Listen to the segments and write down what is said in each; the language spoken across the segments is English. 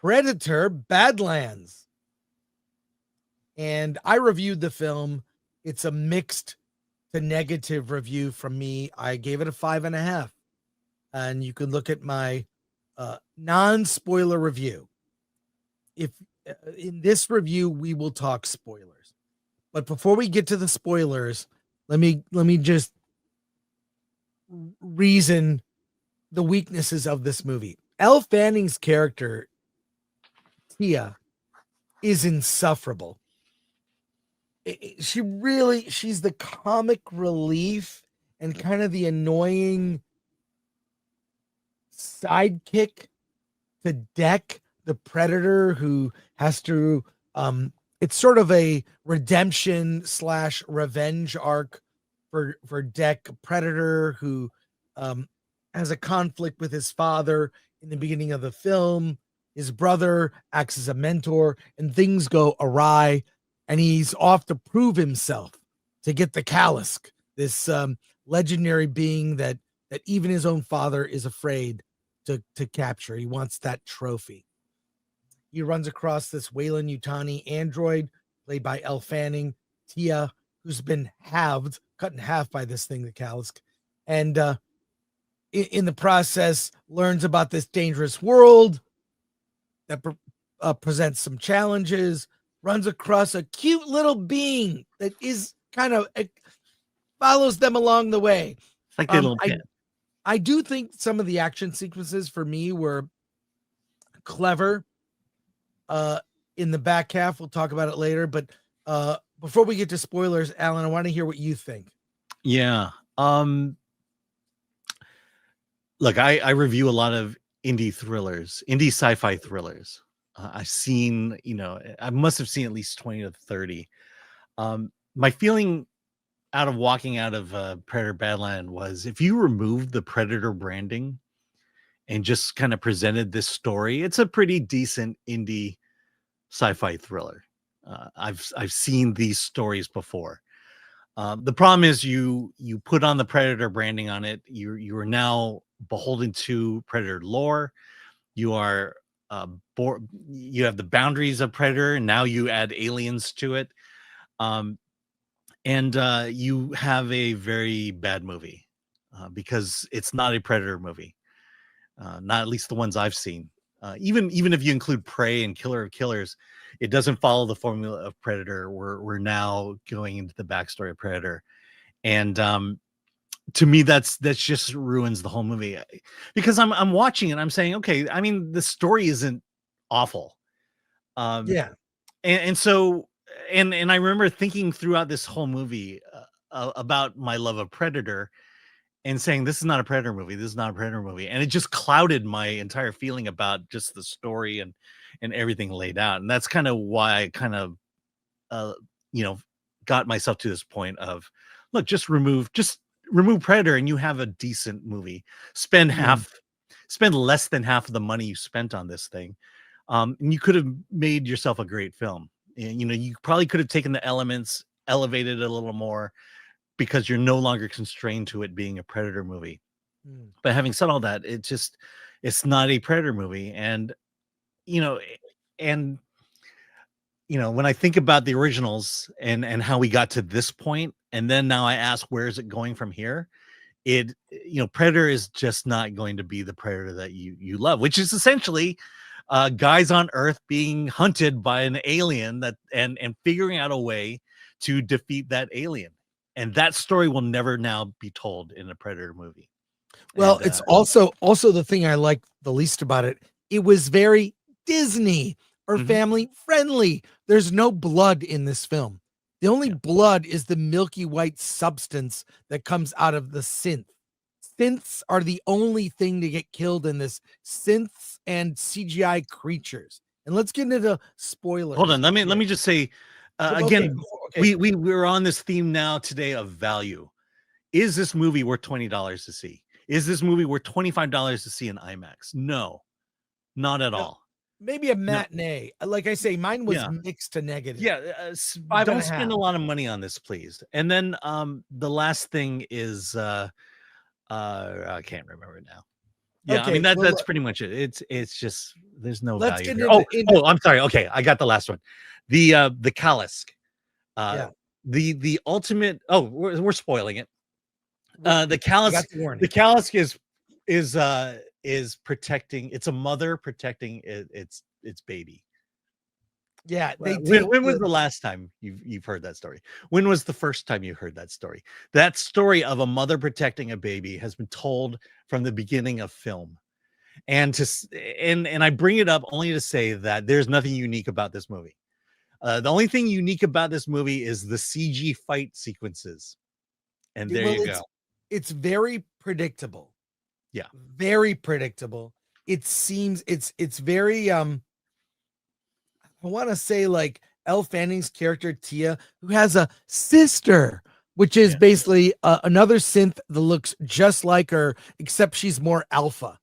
Predator Badlands. And I reviewed the film. It's a mixed to negative review from me. I gave it a 5.5. And you can look at my non-spoiler review. If in this review we will talk spoilers, but before we get to the spoilers, let me just reason the weaknesses of this movie. Elle Fanning's character, Tia, is insufferable. She's the comic relief and kind of the annoying sidekick to Deck, the Predator, who has to it's sort of a redemption / revenge arc for Deck, Predator, who has a conflict with his father in the beginning of the film. His brother acts as a mentor, and things go awry, and he's off to prove himself to get the Kalisk, this legendary being that even his own father is afraid to capture. He wants that trophy. He runs across this Weyland-Yutani android played by Elle Fanning, Tia, who's been cut in half by this thing, the Kalisk, and in the process learns about this dangerous world that presents some challenges, runs across a cute little being that is kind of follows them along the way. It's like a little kid. I do think some of the action sequences for me were clever. In the back half, we'll talk about it later. But before we get to spoilers, Alan, I want to hear what you think. Yeah. Look, I review a lot of indie sci-fi thrillers. I've seen, I must have seen at least 20 to 30. My feeling out of walking out of Predator Badland was, if you removed the Predator branding and just kind of presented this story, it's a pretty decent indie sci-fi thriller. I've seen these stories before. The problem is you put on the Predator branding on it. You are now beholden to Predator lore. You are you have the boundaries of Predator, and now you add aliens to it. And you have a very bad movie because it's not a Predator movie. Not at least the ones I've seen. Even if you include Prey and Killer of Killers, it doesn't follow the formula of Predator. We're now going into the backstory of Predator, and to me, that's just ruins the whole movie, because I'm watching it. I'm saying, okay, I mean, the story isn't awful. Yeah, and so I remember thinking throughout this whole movie about my love of Predator, and saying, this is not a Predator movie. This is not a Predator movie. And it just clouded my entire feeling about just the story and everything laid out. And that's kind of why I kind of, got myself to this point of, look, just remove Predator and you have a decent movie. Spend less than half of the money you spent on this thing. And you could have made yourself a great film. And, you probably could have taken the elements, elevated it a little more, because you're no longer constrained to it being a Predator movie. But having said all that, it's not a Predator movie. And, when I think about the originals and how we got to this point, and then now I ask, where is it going from here? Predator is just not going to be the Predator that you love, which is essentially guys on Earth being hunted by an alien and figuring out a way to defeat that alien. And that story will never now be told in a Predator movie. Well, and it's also the thing I like the least about it. It was very Disney or family friendly. There's no blood in this film. The only blood is the milky white substance that comes out of the synth. Synths are the only thing to get killed in this. Synths and CGI creatures. And let's get into the spoilers. Hold on, let me just say, again, we we're on this theme now today of value. Is this movie worth $20 to see? Is this movie worth $25 to see in IMAX? No, not at all. Maybe a matinee. No. Like I say, mine was mixed to negative. Yeah, don't spend a lot of money on this, please. And then the last thing is I can't remember now. Yeah, okay, I mean that's pretty much it. It's just there's no Let's value get here. into I'm sorry. Okay, I got the last one. The Kalisk. yeah. The ultimate. Oh, we're spoiling it. The I got Kalisk. the warning. The Kalisk is protecting. It's a mother protecting its baby. Yeah, they When was the last time you've heard that story? When was the first time you heard that story? That story of a mother protecting a baby has been told from the beginning of film. And I bring it up only to say that there's nothing unique about this movie. The only thing unique about this movie is the CG fight sequences. And there you go. It's very predictable. Yeah. Very predictable. It seems it's very I want to say like Elle Fanning's character Tia, who has a sister, which is basically another synth that looks just like her, except she's more alpha,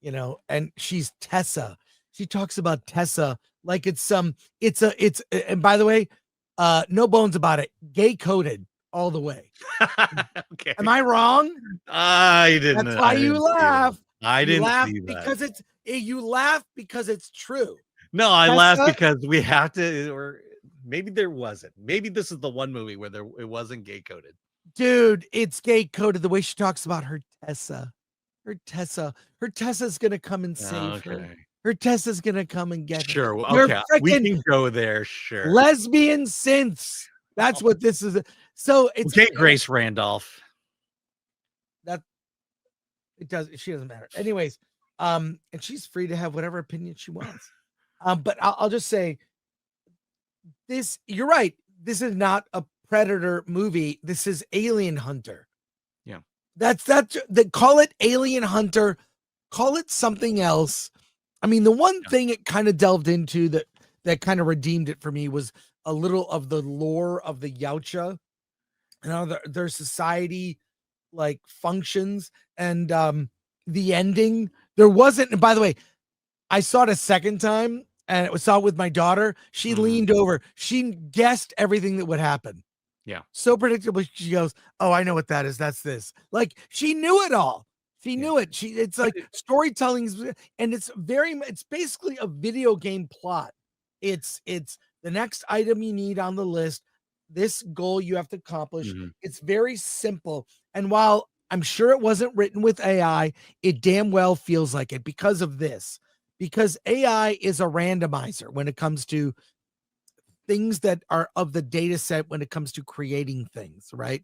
you know, and she's Tessa. She talks about Tessa like it's and by the way, no bones about it, gay coded all the way. Okay. Am I wrong? I didn't. That's why you laugh. I didn't laugh see that. because you laugh because it's true. No, I Tessa, laughed because we have to, or maybe there wasn't. Maybe this is the one movie where it wasn't gay coded. Dude, it's gay coded the way she talks about her Tessa. Her Tessa's gonna come and save her. Her Tessa's gonna come and get her. Sure. Okay. We can go there. Sure. Lesbian synths. That's what this is. So it's okay, Grace Randolph. She doesn't matter. Anyways, and she's free to have whatever opinion she wants. But I'll just say this, you're right. This is not a Predator movie. This is Alien Hunter. Yeah. They call it Alien Hunter, call it something else. I mean, the one thing it kind of delved into that kind of redeemed it for me was a little of the lore of the Yautja and how their society like functions, and the ending. There wasn't, and by the way, I saw it a second time and it was saw it with my daughter. She leaned over, she guessed everything that would happen. Yeah. So predictable. She goes, "Oh, I know what that is. That's this." Like she knew it all. She knew it. It's like storytelling, and it's basically a video game plot. It's the next item you need on the list, this goal you have to accomplish. It's very simple. And while I'm sure it wasn't written with AI, it damn well feels like it because of this. Because AI is a randomizer when it comes to things that are of the data set when it comes to creating things, right?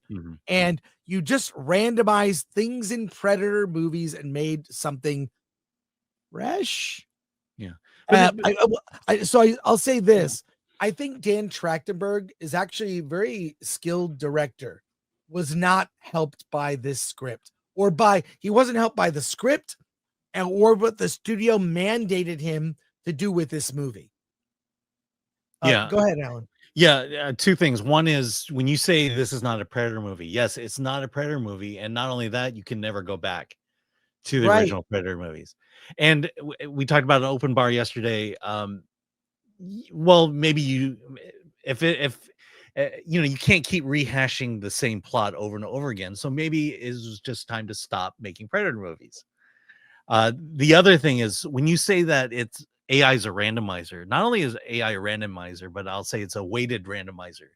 And you just randomize things in Predator movies and made something fresh. Yeah. I'll say this. I think Dan Trachtenberg is actually a very skilled director, was not helped by this script he wasn't helped by the script or what the studio mandated him to do with this movie. Go ahead, Alan. Yeah, two things. One is when you say this is not a Predator movie, yes, it's not a Predator movie. And not only that, you can never go back to the original Predator movies. And we talked about an open bar yesterday. Well, maybe if you can't keep rehashing the same plot over and over again. So maybe it's just time to stop making Predator movies. The other thing is when you say that AI is a randomizer, not only is AI a randomizer, but I'll say it's a weighted randomizer,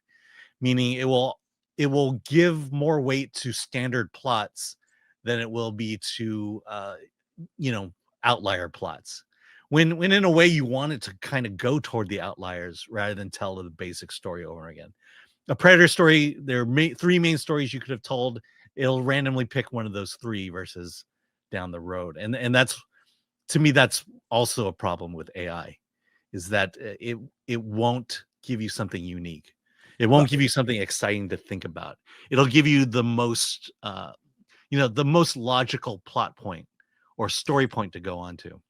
meaning it will give more weight to standard plots than it will be to outlier plots. When in a way you want it to kind of go toward the outliers rather than tell the basic story over again. A Predator story, there are three main stories you could have told. It'll randomly pick one of those three versus down the road. And that's, to me, that's also a problem with AI, is that it won't give you something unique. It won't give you something exciting to think about. It'll give you the most the most logical plot point or story point to go on to.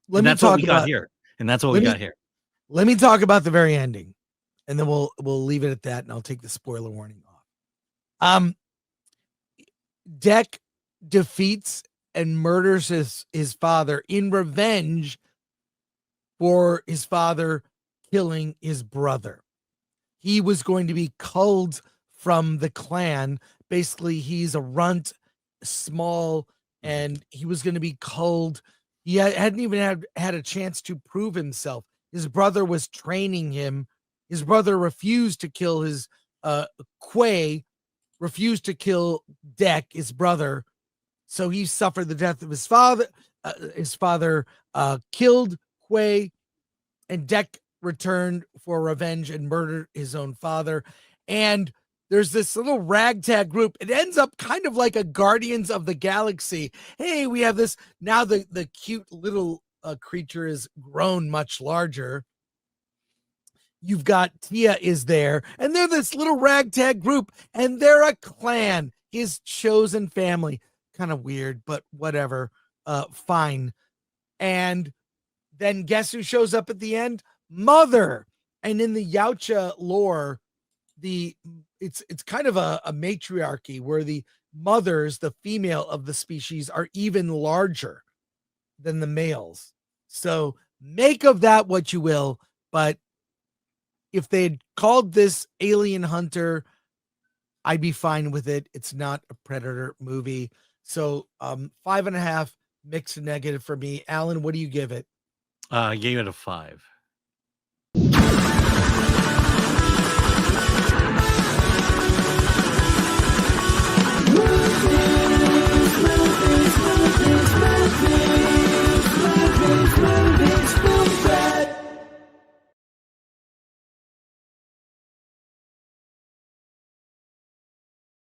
That's what we got here. Let me talk about the very ending, and then we'll leave it at that, and I'll take the spoiler warning off. Deck defeats and murders his father in revenge for his father killing his brother. He was going to be culled from the clan. Basically, he's a runt, small, and he was going to be culled. He hadn't even had a chance to prove himself. His brother was training him. His brother refused to kill his Quay, refused to kill Deck, his brother. So he suffered the death of his father. His father killed Quay, and Deck returned for revenge and murdered his own father. And there's this little ragtag group. It ends up kind of like a Guardians of the Galaxy. Hey, we have this. Now the cute little creature is grown much larger. You've got Tia is there, and they're this little ragtag group, and they're a clan, his chosen family. Kind of weird, but whatever. Fine. And then guess who shows up at the end? Mother. And in the Yautja lore, it's kind of a matriarchy where the mothers, the female of the species, are even larger than the males. So make of that what you will, but if they had called this Alien Hunter, I'd be fine with it. It's not a Predator movie. So 5.5 mixed negative for me. Alan, what do you give it? I gave it a 5.